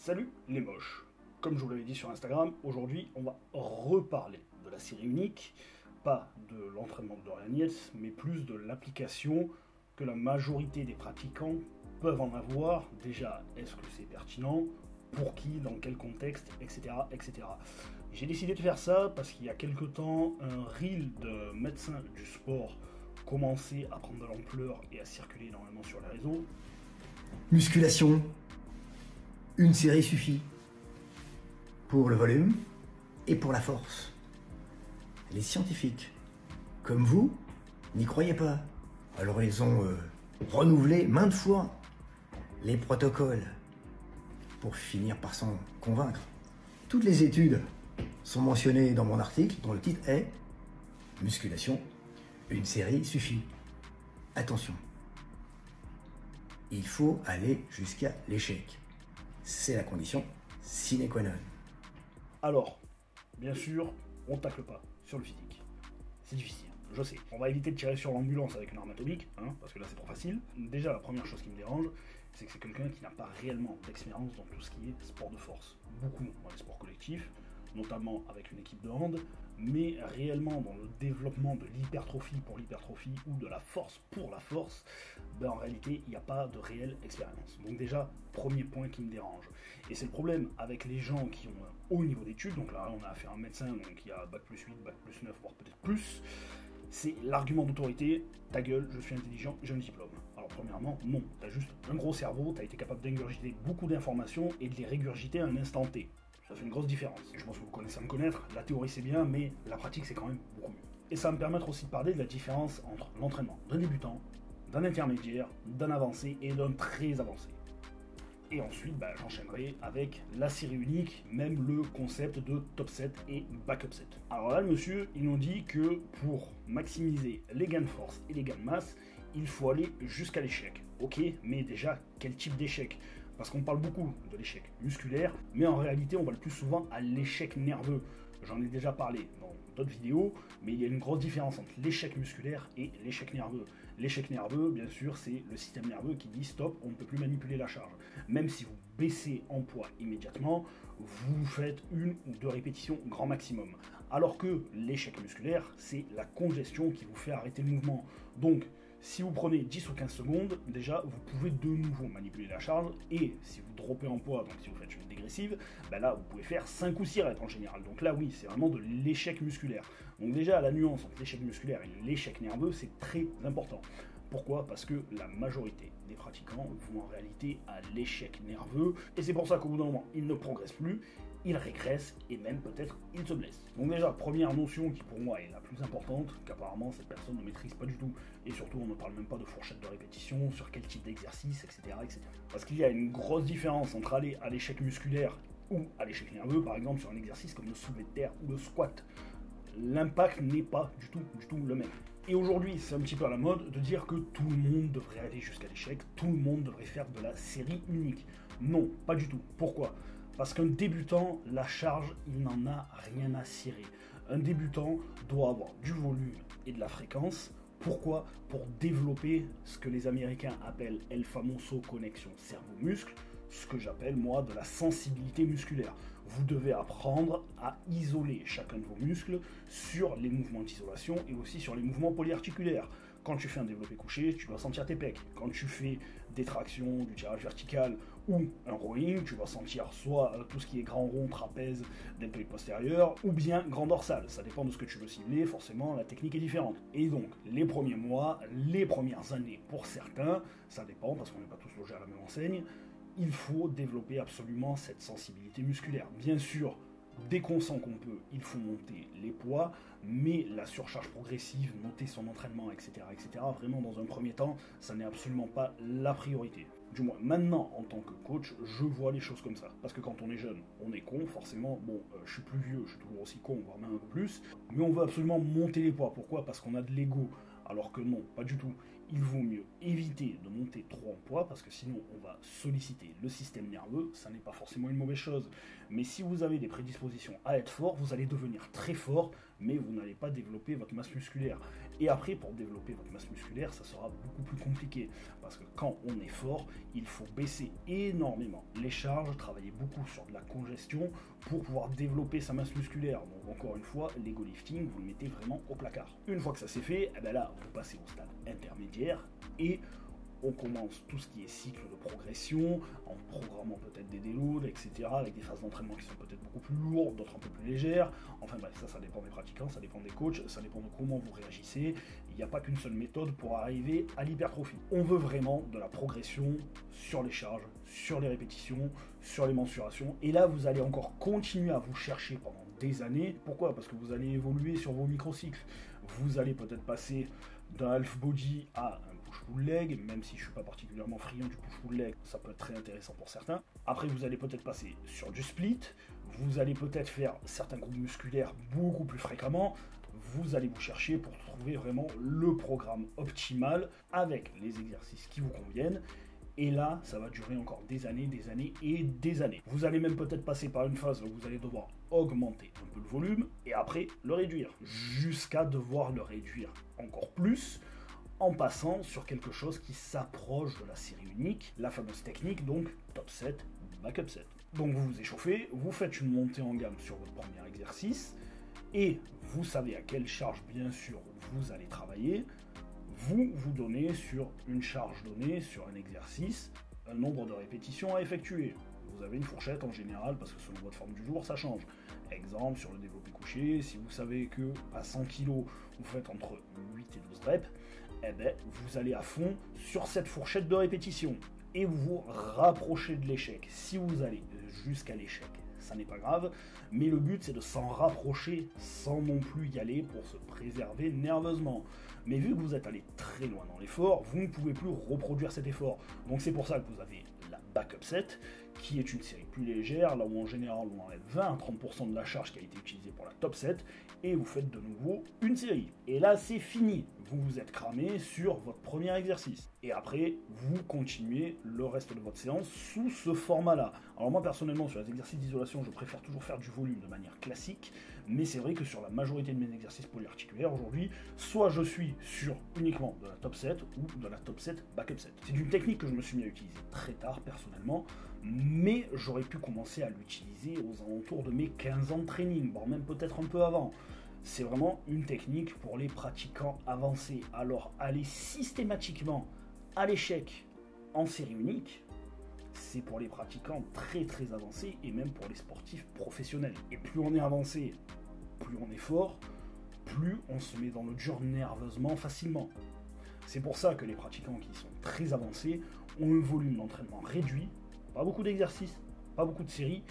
Salut les moches. Comme je vous l'avais dit sur Instagram, aujourd'hui on va reparler de la série unique, pas de l'entraînement de Dorian Yates, mais plus de l'application que la majorité des pratiquants peuvent en avoir. Déjà, est-ce que c'est pertinent? Pour qui? Dans quel contexte? Etc. etc. J'ai décidé de faire ça parce qu'il y a quelque temps, un reel de médecins du sport commençait à prendre de l'ampleur et à circuler énormément sur les réseaux. Musculation, une série suffit pour le volume et pour la force. Les scientifiques, comme vous, n'y croyaient pas. Alors ils ont renouvelé maintes fois les protocoles pour finir par s'en convaincre. Toutes les études sont mentionnées dans mon article dont le titre est « Musculation, une série suffit ». Attention, il faut aller jusqu'à l'échec. C'est la condition sine qua non. Alors, bien sûr, on tacle pas sur le physique. C'est difficile, je sais. On va éviter de tirer sur l'ambulance avec une arme atomique, parce que là c'est trop facile. Déjà, la première chose qui me dérange, c'est que c'est quelqu'un qui n'a pas réellement d'expérience dans tout ce qui est sport de force. Beaucoup dans les sports collectifs, notamment avec une équipe de hand, mais réellement dans le développement de l'hypertrophie pour l'hypertrophie ou de la force pour la force, en réalité, il n'y a pas de réelle expérience. Donc déjà, premier point qui me dérange. Et c'est le problème avec les gens qui ont un haut niveau d'études, donc là on a affaire à un médecin donc qui a bac plus 8, bac plus 9, voire peut-être plus, c'est l'argument d'autorité, ta gueule, je suis intelligent, j'ai un diplôme. Alors premièrement, non, t'as juste un gros cerveau, t'as été capable d'ingurgiter beaucoup d'informations et de les régurgiter à un instant T. Ça fait une grosse différence. Je pense que vous connaissez à me connaître, la théorie c'est bien, mais la pratique c'est quand même beaucoup mieux. Et ça va me permettre aussi de parler de la différence entre l'entraînement d'un débutant, d'un intermédiaire, d'un avancé et d'un très avancé. Et ensuite, j'enchaînerai avec la série unique, même le concept de top set et backup set. Alors là, le monsieur, il nous dit que pour maximiser les gains de force et les gains de masse, il faut aller jusqu'à l'échec. Ok, mais déjà, quel type d'échec? Parce qu'on parle beaucoup de l'échec musculaire, mais en réalité, on va le plus souvent à l'échec nerveux. J'en ai déjà parlé dans d'autres vidéos, mais il y a une grosse différence entre l'échec musculaire et l'échec nerveux. L'échec nerveux, bien sûr, c'est le système nerveux qui dit stop, on ne peut plus manipuler la charge. Même si vous baissez en poids immédiatement, vous faites une ou deux répétitions grand maximum. Alors que l'échec musculaire, c'est la congestion qui vous fait arrêter le mouvement. Donc, si vous prenez 10 ou 15 secondes, déjà, vous pouvez de nouveau manipuler la charge, et si vous droppez en poids, donc si vous faites une dégressive, là, vous pouvez faire 5 ou 6 reps en général. Donc là, oui, c'est vraiment de l'échec musculaire. Donc déjà, la nuance entre l'échec musculaire et l'échec nerveux, c'est très important. Pourquoi? Parce que la majorité des pratiquants vont en réalité à l'échec nerveux, et c'est pour ça qu'au bout d'un moment, ils ne progressent plus, ils régressent, et même peut-être ils se blessent. Donc déjà, première notion qui pour moi est la plus importante, qu'apparemment cette personne ne maîtrise pas du tout, et surtout on ne parle même pas de fourchette de répétition, sur quel type d'exercice, etc., etc. Parce qu'il y a une grosse différence entre aller à l'échec musculaire ou à l'échec nerveux, par exemple sur un exercice comme le soulevé de terre ou le squat. L'impact n'est pas du tout le même. Et aujourd'hui, c'est un petit peu à la mode de dire que tout le monde devrait aller jusqu'à l'échec, tout le monde devrait faire de la série unique. Non, pas du tout. Pourquoi? Parce qu'un débutant, la charge, il n'en a rien à cirer. Un débutant doit avoir du volume et de la fréquence. Pourquoi? Pour développer ce que les Américains appellent El Famoso Connexion cerveau-muscle, ce que j'appelle moi de la sensibilité musculaire. Vous devez apprendre à isoler chacun de vos muscles sur les mouvements d'isolation et aussi sur les mouvements polyarticulaires. Quand tu fais un développé couché, tu dois sentir tes pecs. Quand tu fais des tractions, du tirage vertical ou un rowing, tu vas sentir soit tout ce qui est grand rond, trapèze, deltoïde postérieur, ou bien grand dorsal. Ça dépend de ce que tu veux cibler, forcément la technique est différente. Et donc, les premiers mois, les premières années pour certains, ça dépend parce qu'on n'est pas tous logés à la même enseigne, il faut développer absolument cette sensibilité musculaire. Bien sûr, dès qu'on sent qu'on peut, il faut monter les poids, mais la surcharge progressive, monter son entraînement, etc., vraiment dans un premier temps, ça n'est absolument pas la priorité. Du moins, maintenant, en tant que coach, je vois les choses comme ça. Parce que quand on est jeune, on est con, forcément, je suis plus vieux, je suis toujours aussi con, voire même un peu plus, mais on veut absolument monter les poids. Pourquoi? Parce qu'on a de l'ego. Alors que non, pas du tout. Il vaut mieux éviter de monter trop en poids parce que sinon on va solliciter le système nerveux, ça n'est pas forcément une mauvaise chose. Mais si vous avez des prédispositions à être fort, vous allez devenir très fort mais vous n'allez pas développer votre masse musculaire. Et après, pour développer votre masse musculaire, ça sera beaucoup plus compliqué. Parce que quand on est fort, il faut baisser énormément les charges, travailler beaucoup sur de la congestion pour pouvoir développer sa masse musculaire. Donc encore une fois, l'ego lifting, vous le mettez vraiment au placard. Une fois que ça c'est fait, eh ben là, vous passez au stade intermédiaire et on commence tout ce qui est cycle de progression, en programmant peut-être des déloads, etc., avec des phases d'entraînement qui sont peut-être beaucoup plus lourdes, d'autres un peu plus légères. Enfin bref, ça dépend des pratiquants, ça dépend des coachs, ça dépend de comment vous réagissez. Il n'y a pas qu'une seule méthode pour arriver à l'hypertrophie. On veut vraiment de la progression sur les charges, sur les répétitions, sur les mensurations. Et là, vous allez encore continuer à vous chercher pendant des années. Pourquoi? Parce que vous allez évoluer sur vos microcycles. Vous allez peut-être passer d'un half body à un push-pull leg, même si je ne suis pas particulièrement friand du push-pull leg, ça peut être très intéressant pour certains. Après, vous allez peut-être passer sur du split, vous allez peut-être faire certains groupes musculaires beaucoup plus fréquemment, vous allez vous chercher pour trouver vraiment le programme optimal avec les exercices qui vous conviennent. Et là, ça va durer encore des années et des années. Vous allez même peut-être passer par une phase où vous allez devoir augmenter un peu le volume et après le réduire, jusqu'à devoir le réduire encore plus en passant sur quelque chose qui s'approche de la série unique, la fameuse technique donc top set, back up set. Donc vous vous échauffez, vous faites une montée en gamme sur votre premier exercice et vous savez à quelle charge bien sûr vous allez travailler. Vous donnez sur une charge donnée, sur un exercice, un nombre de répétitions à effectuer. Vous avez une fourchette en général, parce que selon votre forme du jour, ça change. Exemple, sur le développé couché, si vous savez que à 100 kg, vous faites entre 8 et 12 reps, eh ben, vous allez à fond sur cette fourchette de répétition. Et vous vous rapprochez de l'échec. Si vous allez jusqu'à l'échec, ça n'est pas grave, mais le but c'est de s'en rapprocher sans non plus y aller pour se préserver nerveusement. Mais vu que vous êtes allé très loin dans l'effort, vous ne pouvez plus reproduire cet effort. Donc c'est pour ça que vous avez la backup set, qui est une série plus légère, là où en général on enlève 20 à 30% de la charge qui a été utilisée pour la top set, et vous faites de nouveau une série. Et là c'est fini, vous vous êtes cramé sur votre premier exercice. Et après, vous continuez le reste de votre séance sous ce format-là. Alors moi personnellement, sur les exercices d'isolation, je préfère toujours faire du volume de manière classique, mais c'est vrai que sur la majorité de mes exercices polyarticulaires aujourd'hui, soit je suis sur uniquement de la top set ou de la top set backup set. C'est une technique que je me suis mis à utiliser très tard personnellement, mais j'aurais pu commencer à l'utiliser aux alentours de mes 15 ans de training, voire même peut-être un peu avant. C'est vraiment une technique pour les pratiquants avancés. Alors aller systématiquement à l'échec en série unique, c'est pour les pratiquants très très avancés et même pour les sportifs professionnels. Et plus on est avancé, plus on est fort, plus on se met dans le dur nerveusement facilement. C'est pour ça que les pratiquants qui sont très avancés ont un volume d'entraînement réduit, pas beaucoup d'exercices, pas beaucoup de séries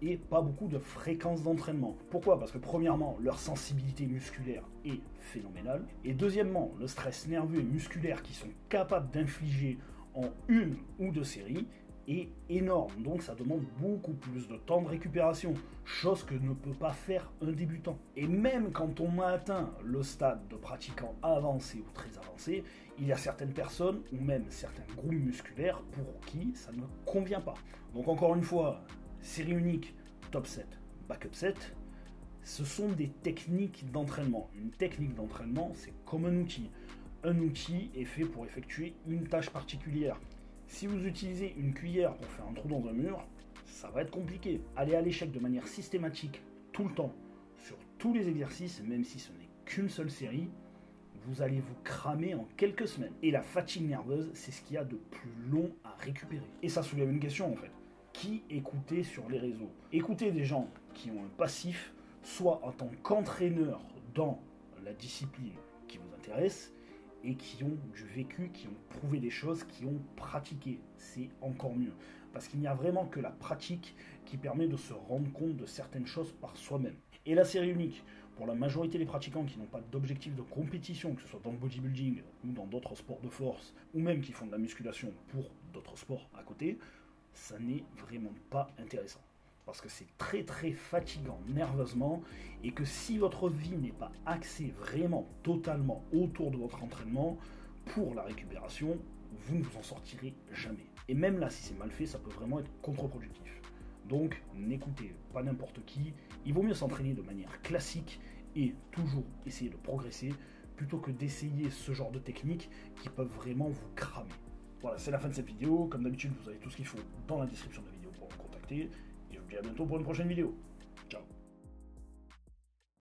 et pas beaucoup de fréquences d'entraînement. Pourquoi? Parce que premièrement, leur sensibilité musculaire est phénoménale, et deuxièmement, le stress nerveux et musculaire qu'ils sont capables d'infliger en une ou deux séries est énorme, donc ça demande beaucoup plus de temps de récupération, chose que ne peut pas faire un débutant. Et même quand on a atteint le stade de pratiquant avancé ou très avancé, il y a certaines personnes ou même certains groupes musculaires pour qui ça ne convient pas. Donc encore une fois, série unique, top set, backup set, ce sont des techniques d'entraînement. Une technique d'entraînement, c'est comme un outil. Un outil est fait pour effectuer une tâche particulière. Si vous utilisez une cuillère pour faire un trou dans un mur, ça va être compliqué. Aller à l'échec de manière systématique, tout le temps, sur tous les exercices, même si ce n'est qu'une seule série, vous allez vous cramer en quelques semaines. Et la fatigue nerveuse, c'est ce qu'il y a de plus long à récupérer. Et ça soulève une question en fait. Qui écouter sur les réseaux? Écoutez des gens qui ont un passif, soit en tant qu'entraîneur dans la discipline qui vous intéresse, et qui ont du vécu, qui ont prouvé des choses, qui ont pratiqué. C'est encore mieux. Parce qu'il n'y a vraiment que la pratique qui permet de se rendre compte de certaines choses par soi-même. Et la série unique, pour la majorité des pratiquants qui n'ont pas d'objectif de compétition, que ce soit dans le bodybuilding ou dans d'autres sports de force, ou même qui font de la musculation pour d'autres sports à côté, ça n'est vraiment pas intéressant. Parce que c'est très très fatigant nerveusement, et que si votre vie n'est pas axée vraiment totalement autour de votre entraînement, pour la récupération, vous ne vous en sortirez jamais. Et même là, si c'est mal fait, ça peut vraiment être contre-productif. Donc n'écoutez pas n'importe qui, il vaut mieux s'entraîner de manière classique et toujours essayer de progresser plutôt que d'essayer ce genre de techniques qui peuvent vraiment vous cramer. Voilà, c'est la fin de cette vidéo. Comme d'habitude, vous avez tout ce qu'il faut dans la description de la vidéo pour me contacter. Et je vous dis à bientôt pour une prochaine vidéo.